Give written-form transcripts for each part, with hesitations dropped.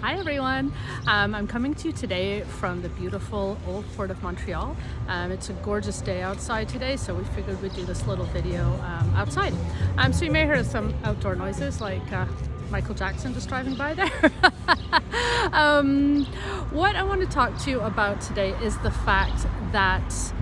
Hi everyone, I'm coming to you today from the beautiful Old Port of Montreal. It's a gorgeous day outside today, so we figured we'd do this little video outside. So you may hear some outdoor noises like Michael Jackson just driving by there. What I want to talk to you about today is the fact that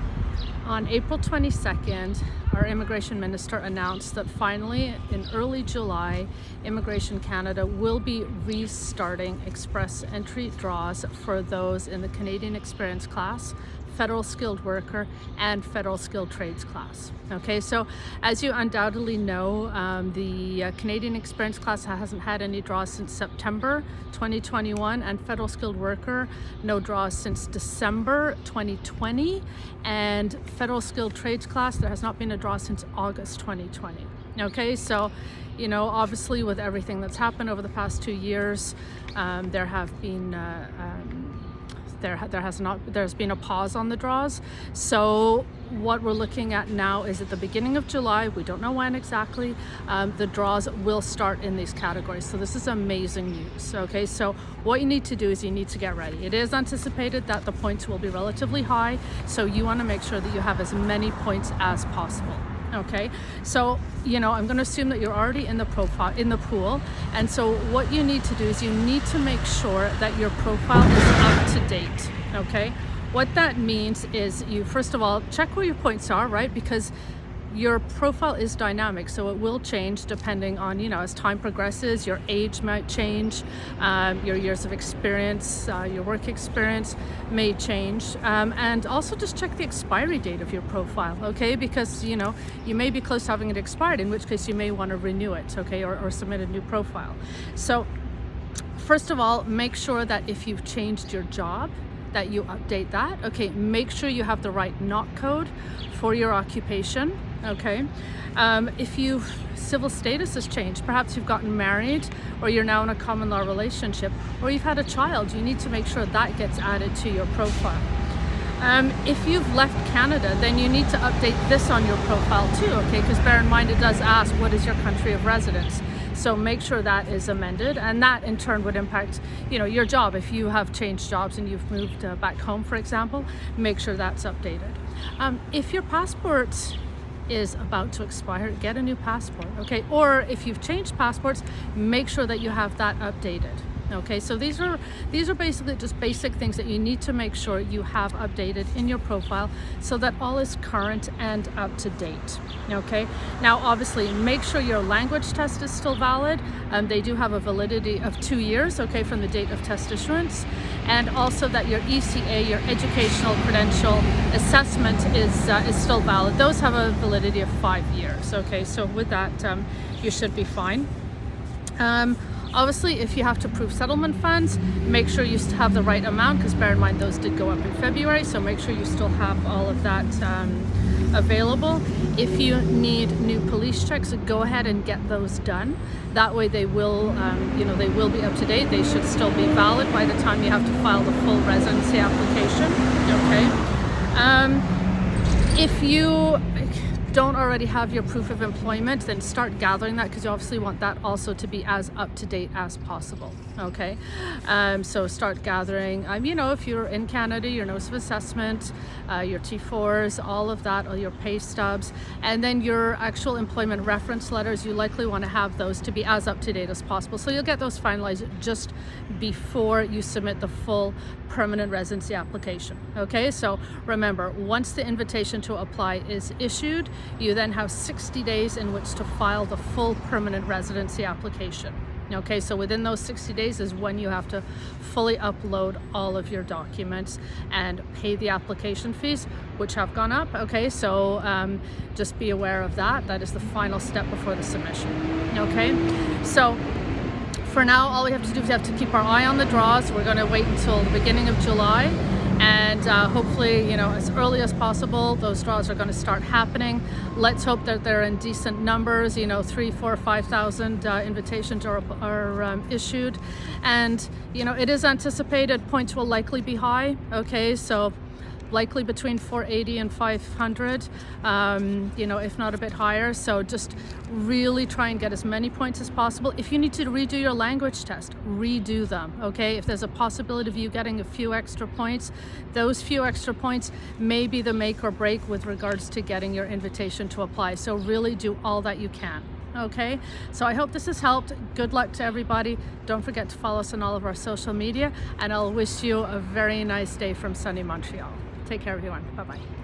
on April 22nd, our Immigration Minister announced that finally in early July, Immigration Canada will be restarting express entry draws for those in the Canadian Experience class, Federal Skilled Worker, and Federal Skilled Trades class. Okay, so as you undoubtedly know, the Canadian Experience class hasn't had any draws since September 2021, and Federal Skilled Worker, no draws since December 2020, and Federal Skilled Trades class, there has not been a draw since August 2020. Okay, so you know, obviously with everything that's happened over the past 2 years, there have been there's been a pause on the draws. So what we're looking at now is at the beginning of July, we don't know when exactly, the draws will start in these categories. So this is amazing news. Okay, so what you need to do is you need to get ready. It is anticipated that the points will be relatively high, so you want to make sure that you have as many points as possible. Okay, so you know, I'm going to assume that you're already in the pool, and so what you need to do is you need to make sure that your profile is up to date. Okay, what that means is you first of all check where your points are, right? Because your profile is dynamic, so it will change depending on, you know, as time progresses. Your age might change, your years of experience, your work experience may change, and also just check the expiry date of your profile, okay? Because, you know, you may be close to having it expired, in which case you may want to renew it, okay, or submit a new profile. So first of all, make sure that if you've changed your job, that you update that. Okay, make sure you have the right NOC code for your occupation. Okay, if your civil status has changed, perhaps you've gotten married, or you're now in a common law relationship, or you've had a child, you need to make sure that gets added to your profile. If you've left Canada, then you need to update this on your profile too, okay? Because bear in mind, it does ask what is your country of residence. So make sure that is amended, and that in turn would impact, you know, your job. If you have changed jobs and you've moved back home, for example, make sure that's updated. If your passport is about to expire, get a new passport, okay? Or if you've changed passports, make sure that you have that updated. Okay, so these are basically just basic things that you need to make sure you have updated in your profile so that all is current and up to date. Okay, now obviously make sure your language test is still valid. They do have a validity of 2 years, okay, from the date of test issuance, and also that your ECA, your educational credential assessment, is still valid. Those have a validity of 5 years. Okay, so with that, you should be fine. Obviously, if you have to prove settlement funds, make sure you have the right amount, because bear in mind those did go up in February, so make sure you still have all of that available. If you need new police checks, go ahead and get those done. That way they will, you know, they will be up to date. They should still be valid by the time you have to file the full residency application. Okay. If you don't already have your proof of employment, then start gathering that, because you obviously want that also to be as up to date as possible. Okay, so start gathering, you know, if you're in Canada, your notice of assessment, your T4s, all of that, all your pay stubs, and then your actual employment reference letters. You likely want to have those to be as up to date as possible, so you'll get those finalized just before you submit the full permanent residency application. Okay, so remember, once the invitation to apply is issued, you then have 60 days in which to file the full permanent residency application. Okay, so within those 60 days is when you have to fully upload all of your documents and pay the application fees, which have gone up. Okay, so just be aware of that. That is the final step before the submission. Okay, so for now, all we have to do is we have to keep our eye on the draws. We're going to wait until the beginning of July, and hopefully, you know, as early as possible, those draws are going to start happening. Let's hope that they're in decent numbers, you know, 3,000, 4,000, 5,000 invitations are issued. And, you know, it is anticipated points will likely be high. Okay, so likely between 480 and 500, you know, if not a bit higher. So just really try and get as many points as possible. If you need to redo your language test, redo them, okay? If there's a possibility of you getting a few extra points, those few extra points may be the make or break with regards to getting your invitation to apply. So really do all that you can. Okay, so I hope this has helped. Good luck to everybody. Don't forget to follow us on all of our social media, and I'll wish you a very nice day from sunny Montreal. Take care, everyone. Bye-bye.